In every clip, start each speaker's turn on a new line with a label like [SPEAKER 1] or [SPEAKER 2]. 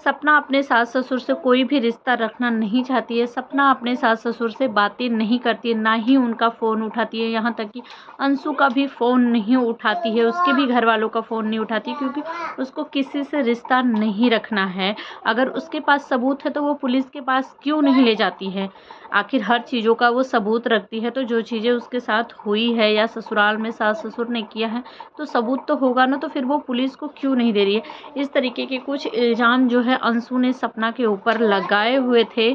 [SPEAKER 1] सपना अपने सास ससुर से कोई भी रिश्ता रखना नहीं चाहती है। सपना अपने सास ससुर से बातें नहीं करती है, ना ही उनका फ़ोन उठाती है। यहाँ तक कि अंशु का भी फ़ोन नहीं उठाती है, उसके भी घर वालों का फ़ोन नहीं उठाती, क्योंकि उसको किसी से रिश्ता नहीं रखना है। अगर उसके पास सबूत है तो वो पुलिस के पास क्यों नहीं ले जाती है? आखिर हर चीज़ों का वो सबूत रखती है। तो जो चीज़ें उसके साथ हुई है या ससुराल में सास ससुर ने किया है तो सबूत तो होगा ना, तो फिर वो पुलिस को क्यों नहीं दे रही है? इस तरीके के कुछ इल्ज़ाम जो है अंशु ने सपना के ऊपर लगाए हुए थे।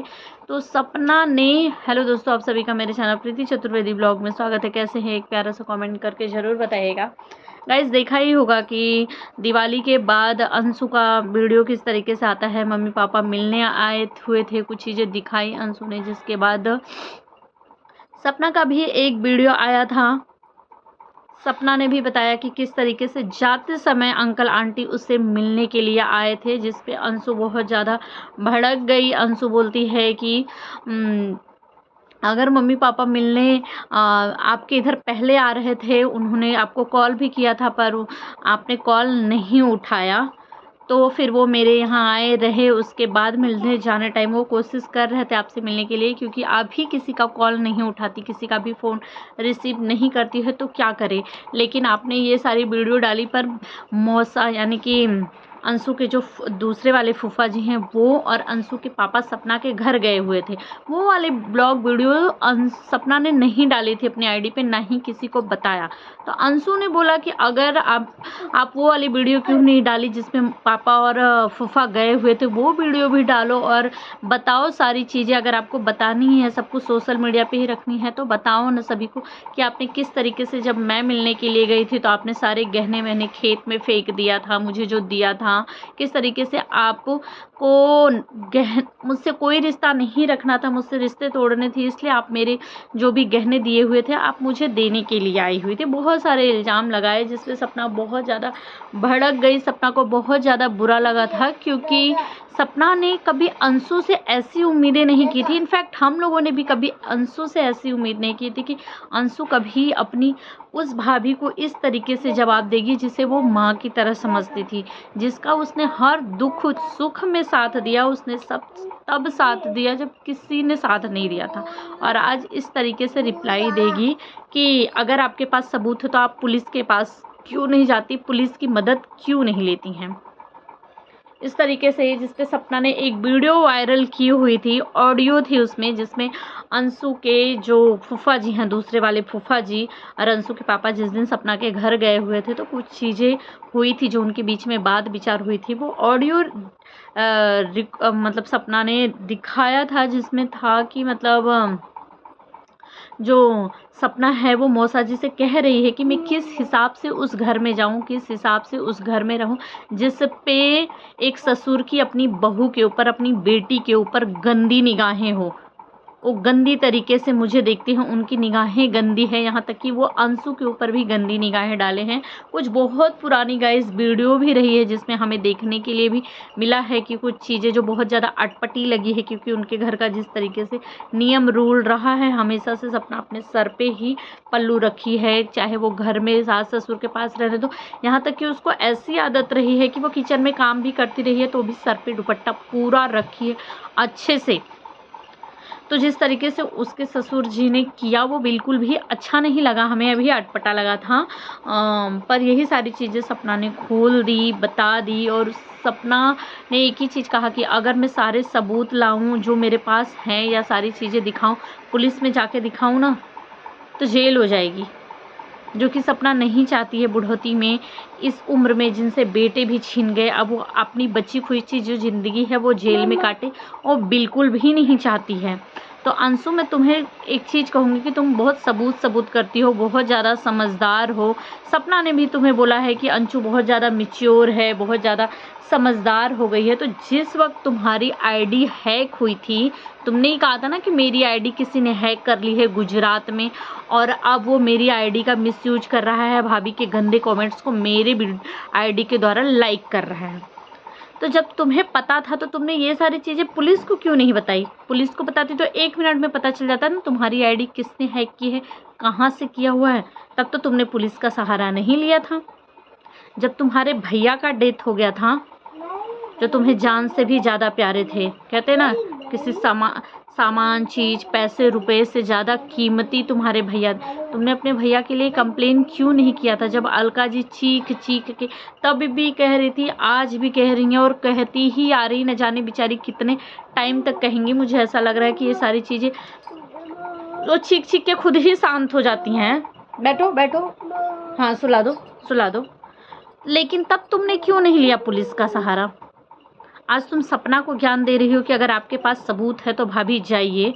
[SPEAKER 1] तो सपना ने हेलो दोस्तों, आप सभी का मेरे चैनल प्रीति चतुर्वेदी ब्लॉग में स्वागत है। कैसे हैं? एक प्यारा सा कमेंट करके ज़रूर बताइएगा। गाइस, देखा ही होगा कि दिवाली के बाद अंशु का वीडियो किस तरीके से आता है। मम्मी पापा मिलने आए हुए थे, कुछ चीज़ें दिखाई अंशु ने, जिसके बाद सपना का भी एक वीडियो आया था। सपना ने भी बताया कि किस तरीके से जाते समय अंकल आंटी उससे मिलने के लिए आए थे, जिस पे अंशु बहुत ज़्यादा भड़क गई। अंशु बोलती है कि अगर मम्मी पापा मिलने आपके इधर पहले आ रहे थे, उन्होंने आपको कॉल भी किया था पर आपने कॉल नहीं उठाया, तो फिर वो मेरे यहाँ आए रहे। उसके बाद मिलने जाने टाइम वो कोशिश कर रहे थे आपसे मिलने के लिए, क्योंकि आप ही किसी का कॉल नहीं उठाती, किसी का भी फ़ोन रिसीव नहीं करती है, तो क्या करे। लेकिन आपने ये सारी वीडियो डाली पर मौसा यानी कि अंशु के जो दूसरे वाले फूफा जी हैं वो और अंशु के पापा सपना के घर गए हुए थे। वो वाले ब्लॉग वीडियो सपना ने नहीं डाली थी अपनी आईडी पे, ना ही किसी को बताया। तो अंशु ने बोला कि अगर आप वो वाली वीडियो क्यों नहीं डाली जिसमें पापा और फूफा गए हुए थे, वो वीडियो भी डालो और बताओ सारी चीज़ें। अगर आपको बतानी है, सब कुछ सोशल मीडिया पे ही रखनी है, तो बताओ ना सभी को कि आपने किस तरीके से, जब मैं मिलने के लिए गई थी तो आपने सारे गहने वहने खेत में फेंक दिया था, मुझे जो दिया था, किस तरीके से आपको मुझसे कोई रिश्ता नहीं रखना था, मुझसे रिश्ते तोड़ने थे, इसलिए आप मेरे जो भी गहने दिए हुए थे आप मुझे देने के लिए आई हुई थी। बहुत सारे इल्ज़ाम लगाए, जिससे सपना बहुत ज़्यादा भड़क गई। सपना को बहुत ज़्यादा बुरा लगा था, क्योंकि सपना ने कभी अंशु से ऐसी उम्मीदें नहीं की थी। इनफैक्ट हम लोगों ने भी कभी अंशु से ऐसी उम्मीद नहीं की थी कि अंशु कभी अपनी उस भाभी को इस तरीके से जवाब देगी जिसे वो माँ की तरह समझती थी, जिसका उसने हर दुख सुख में साथ दिया। उसने सब तब साथ दिया जब किसी ने साथ नहीं दिया था, और आज इस तरीके से रिप्लाई देगी कि अगर आपके पास सबूत है तो आप पुलिस के पास क्यों नहीं जाती, पुलिस की मदद क्यों नहीं लेती हैं। इस तरीके से जिसपे सपना ने एक वीडियो वायरल की हुई थी, ऑडियो थी उसमें, जिसमें अंशु के जो फूफा जी हैं, दूसरे वाले फूफा जी और अंशु के पापा जिस दिन सपना के घर गए हुए थे, तो कुछ चीज़ें हुई थी जो उनके बीच में बात विचार हुई थी। वो ऑडियो मतलब सपना ने दिखाया था, जिसमें था कि मतलब जो सपना है वो मौसा जी से कह रही है कि मैं किस हिसाब से उस घर में जाऊं, किस हिसाब से उस घर में रहूं, जिस पे एक ससुर की अपनी बहू के ऊपर, अपनी बेटी के ऊपर गंदी निगाहें हो। वो गंदी तरीके से मुझे देखती हैं, उनकी निगाहें गंदी है। यहाँ तक कि वो अंशु के ऊपर भी गंदी निगाहें डाले हैं। कुछ बहुत पुरानी गाइस वीडियो भी रही है, जिसमें हमें देखने के लिए भी मिला है कि कुछ चीज़ें जो बहुत ज़्यादा अटपटी लगी है, क्योंकि उनके घर का जिस तरीके से नियम रूल रहा है, हमेशा से सपना अपने सर पे ही पल्लू रखी है, चाहे वो घर में सास ससुर के पास रहने दो। यहाँ तक कि उसको ऐसी आदत रही है कि वो किचन में काम भी करती रही है तो भी सर पे दुपट्टा पूरा रखी है अच्छे से। तो जिस तरीके से उसके ससुर जी ने किया वो बिल्कुल भी अच्छा नहीं लगा, हमें अभी अटपटा लगा था। पर यही सारी चीज़ें सपना ने खोल दी, बता दी, और सपना ने एक ही चीज़ कहा कि अगर मैं सारे सबूत लाऊं जो मेरे पास हैं, या सारी चीज़ें दिखाऊं, पुलिस में जाके दिखाऊं ना, तो जेल हो जाएगी, जो कि सपना नहीं चाहती है। बुढ़ौती में, इस उम्र में, जिनसे बेटे भी छीन गए, अब वो अपनी बची खुची जो ज़िंदगी है वो जेल में काटे, और बिल्कुल भी नहीं चाहती है। तो अंशु, मैं तुम्हें एक चीज़ कहूँगी कि तुम बहुत सबूत करती हो, बहुत ज़्यादा समझदार हो। सपना ने भी तुम्हें बोला है कि अंशु बहुत ज़्यादा मैच्योर है, बहुत ज़्यादा समझदार हो गई है। तो जिस वक्त तुम्हारी आईडी हैक हुई थी, तुमने ही कहा था ना कि मेरी आईडी किसी ने हैक कर ली है गुजरात में, और अब वो मेरी आईडी का मिसयूज कर रहा है, भाभी के गंदे कमेंट्स को मेरे आईडी के द्वारा लाइक कर रहा है। तो जब तुम्हें पता था तो तुमने ये सारी चीज़ें पुलिस को क्यों नहीं बताई? पुलिस को बताती तो 1 मिनट में पता चल जाता ना तुम्हारी आईडी किसने हैक की है, कहाँ से किया हुआ है। तब तो तुमने पुलिस का सहारा नहीं लिया था। जब तुम्हारे भैया का डेथ हो गया था जो तुम्हें जान से भी ज़्यादा प्यारे थे। कहते ना, किसी सामान, चीज़, पैसे, रुपए से ज़्यादा कीमती तुम्हारे भैया। तुमने अपने भैया के लिए कंप्लेन क्यों नहीं किया था? जब अलका जी चीख चीख के तब भी कह रही थी, आज भी कह रही हैं और कहती ही आ रही, न जाने बेचारी कितने टाइम तक कहेंगी। मुझे ऐसा लग रहा है कि ये सारी चीज़ें वो चीख चीख के खुद ही शांत हो जाती हैं। बैठो बैठो, हाँ सुला दो सुला दो। लेकिन तब तुमने क्यों नहीं लिया पुलिस का सहारा? आज तुम सपना को ज्ञान दे रही हो कि अगर आपके पास सबूत है तो भाभी जाइए।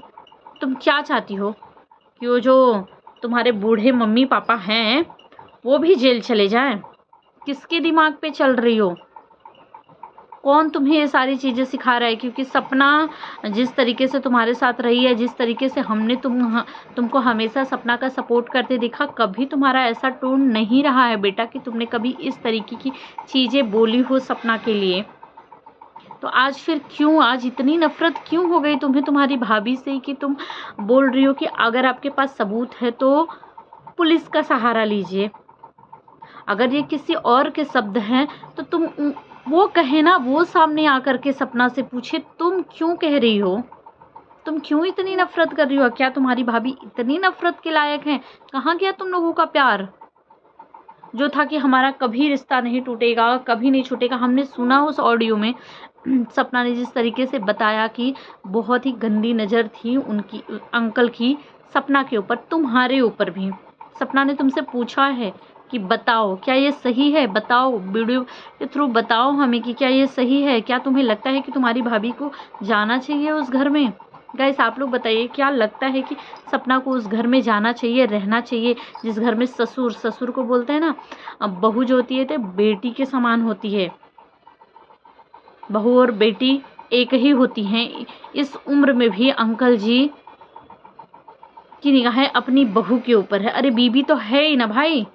[SPEAKER 1] तुम क्या चाहती हो कि वो जो तुम्हारे बूढ़े मम्मी पापा हैं वो भी जेल चले जाएं? किसके दिमाग पे चल रही हो? कौन तुम्हें ये सारी चीज़ें सिखा रहा है? क्योंकि सपना जिस तरीके से तुम्हारे साथ रही है, जिस तरीके से हमने तुमको हमेशा सपना का सपोर्ट करते देखा, कभी तुम्हारा ऐसा टोन नहीं रहा है बेटा कि तुमने कभी इस तरीके की चीज़ें बोली हो सपना के लिए। तो आज फिर क्यों, आज इतनी नफ़रत क्यों हो गई तुम्हें तुम्हारी भाभी से कि तुम बोल रही हो कि अगर आपके पास सबूत है तो पुलिस का सहारा लीजिए? अगर ये किसी और के शब्द हैं तो तुम वो कहे ना, वो सामने आकर के सपना से पूछे, तुम क्यों कह रही हो? तुम क्यों इतनी नफ़रत कर रही हो? क्या तुम्हारी भाभी इतनी नफ़रत के लायक हैं? कहाँ गया तुम लोगों का प्यार जो था कि हमारा कभी रिश्ता नहीं टूटेगा, कभी नहीं छूटेगा? हमने सुना उस ऑडियो में सपना ने जिस तरीके से बताया कि बहुत ही गंदी नज़र थी उनकी अंकल की सपना के ऊपर, तुम्हारे ऊपर भी। सपना ने तुमसे पूछा है कि बताओ क्या ये सही है? बताओ, वीडियो के थ्रू बताओ हमें कि क्या ये सही है? क्या तुम्हें लगता है कि तुम्हारी भाभी को जाना चाहिए उस घर में? गाइस आप लोग बताइए, क्या लगता है कि सपना को उस घर में जाना चाहिए, रहना चाहिए? जिस घर में ससुर को बोलते हैं ना, बहू जो होती है तो बेटी के समान होती है। बहू और बेटी एक ही होती हैं। इस उम्र में भी अंकल जी की निगाहें अपनी बहू के ऊपर है। अरे बीबी तो है ही ना भाई।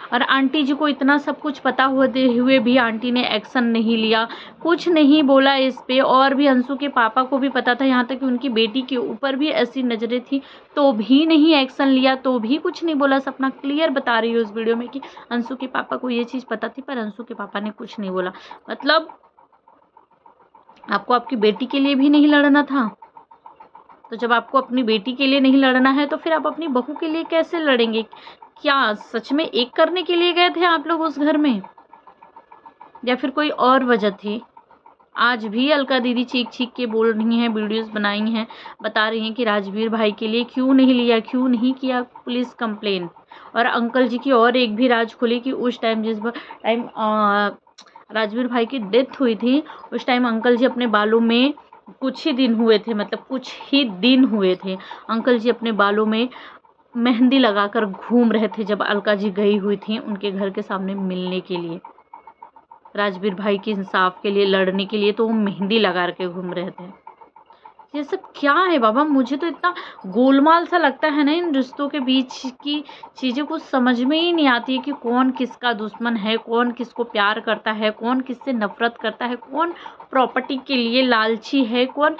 [SPEAKER 1] और आंटी जी को इतना सब कुछ पता होते हुए भी आंटी ने एक्शन नहीं लिया, कुछ नहीं बोला इस पे। और भी अंशु के पापा को भी पता था, यहाँ तक कि उनकी बेटी के ऊपर भी ऐसी नज़रें थी, तो भी नहीं एक्शन लिया, तो भी कुछ नहीं बोला। सपना क्लियर बता रही है उस वीडियो में कि अंशु के पापा को ये चीज़ पता थी पर अंशु के पापा ने कुछ नहीं बोला। मतलब आपको आपकी बेटी के लिए भी नहीं लड़ना था? तो जब आपको अपनी बेटी के लिए नहीं लड़ना है तो फिर आप अपनी बहू के लिए कैसे लड़ेंगे? क्या सच में एक करने के लिए गए थे आप लोग उस घर में, या फिर कोई और वजह थी? आज भी अलका दीदी चीख चीख के बोल रही हैं, वीडियोस बनाई हैं, बता रही हैं कि राजवीर भाई के लिए क्यों नहीं लिया, क्यों नहीं किया पुलिस कंप्लेन। और अंकल जी की और एक भी राज खुली कि उस टाइम जिस टाइम राजवीर भाई की डेथ हुई थी, उस टाइम अंकल जी अपने बालों में कुछ ही दिन हुए थे, मतलब कुछ ही दिन हुए थे, अंकल जी अपने बालों में मेहंदी लगाकर घूम रहे थे जब अलका जी गई हुई थी उनके घर के सामने मिलने के लिए, राजवीर भाई के इंसाफ के लिए लड़ने के लिए। तो वो मेहंदी लगा के घूम रहे थे। ये सब क्या है बाबा? मुझे तो इतना गोलमाल सा लगता है ना इन रिश्तों के बीच की चीज़ें, कुछ समझ में ही नहीं आती है कि कौन किसका दुश्मन है, कौन किसको प्यार करता है, कौन किससे नफरत करता है, कौन प्रॉपर्टी के लिए लालची है, कौन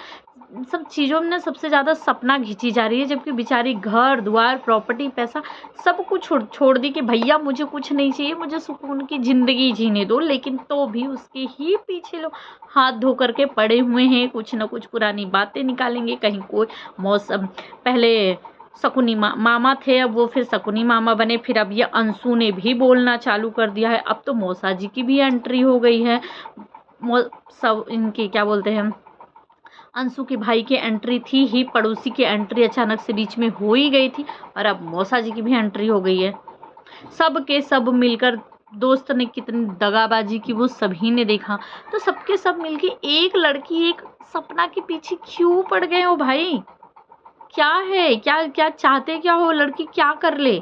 [SPEAKER 1] सब चीज़ों में सबसे ज़्यादा सपना खींची जा रही है। जबकि बेचारी घर द्वार प्रॉपर्टी पैसा सब कुछ छोड़ दी कि भैया मुझे कुछ नहीं चाहिए, मुझे सुकून की ज़िंदगी जीने दो। लेकिन तो भी उसके ही पीछे लोग हाथ धो करके पड़े हुए हैं, कुछ ना कुछ पुरानी बातें निकालेंगे। कहीं कोई मौसम, पहले शकुनी मामा थे, अब वो फिर शकुनी मामा बने, फिर अब ये अंशु ने भी बोलना चालू कर दिया है। अब तो मौसा जी की भी एंट्री हो गई है। सब इनके क्या बोलते हैं, अंशु के भाई की एंट्री थी ही, पड़ोसी की एंट्री अचानक से बीच में हो ही गई थी, और अब मौसा जी की भी एंट्री हो गई है। सब के सब मिलकर, दोस्त ने कितनी दगाबाजी की वो सभी ने देखा, तो सबके सब मिलके एक लड़की, एक सपना के पीछे क्यों पड़ गए हो भाई? क्या है, क्या क्या चाहते, क्या हो? लड़की क्या कर ले?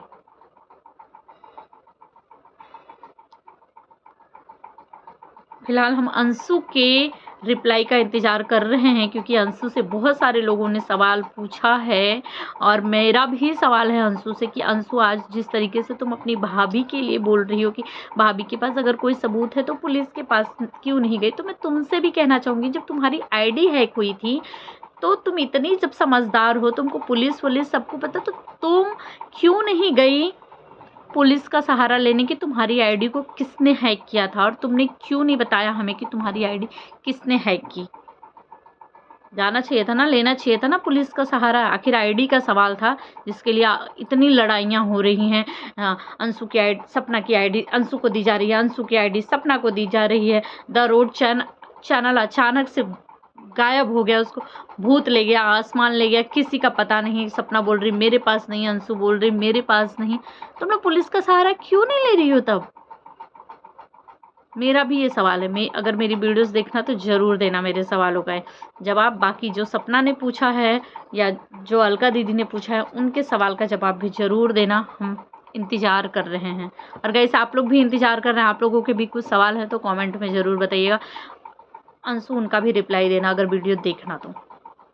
[SPEAKER 1] फिलहाल हम अंशु के रिप्लाई का इंतज़ार कर रहे हैं, क्योंकि अंशु से बहुत सारे लोगों ने सवाल पूछा है, और मेरा भी सवाल है अंशु से कि अंशु आज जिस तरीके से तुम अपनी भाभी के लिए बोल रही हो कि भाभी के पास अगर कोई सबूत है तो पुलिस के पास क्यों नहीं गई? तो मैं तुमसे भी कहना चाहूँगी, जब तुम्हारी आईडी हैक हुई थी तो तुम इतनी जब समझदार हो, तुमको पुलिस सबको पता, तो तुम क्यों नहीं गई पुलिस का सहारा लेने की तुम्हारी आईडी को किसने हैक किया था और तुमने क्यों नहीं बताया हमें कि तुम्हारी आईडी किसने हैक की। जाना चाहिए था ना, लेना चाहिए था ना पुलिस का सहारा। आखिर आईडी का सवाल था जिसके लिए इतनी लड़ाइयाँ हो रही हैं। अंशु की आईडी, सपना की आईडी अंशु को दी जा रही है, अंशु की आईडी सपना को दी जा रही है। द रोड चैनल अचानक से गायब हो गया, उसको भूत ले गया, आसमान ले गया, किसी का पता नहीं। सपना बोल रही मेरे पास नहीं, अंशु बोल रही मेरे पास नहीं। तुम लोग पुलिस का सहारा क्यों नहीं ले रही हो तब? मेरा भी ये सवाल है। मैं अगर मेरी वीडियोस देखना तो ज़रूर देना मेरे सवालों का जवाब। बाकी जो सपना ने पूछा है या जो अलका दीदी ने पूछा है उनके सवाल का जवाब भी ज़रूर देना। हम इंतज़ार कर रहे हैं। और गाइस आप लोग भी इंतज़ार कर रहे हैं, आप लोगों के भी कुछ सवाल हैं तो कमेंट में ज़रूर बताइएगा। अंशु उनका भी रिप्लाई देना अगर वीडियो देखना तो।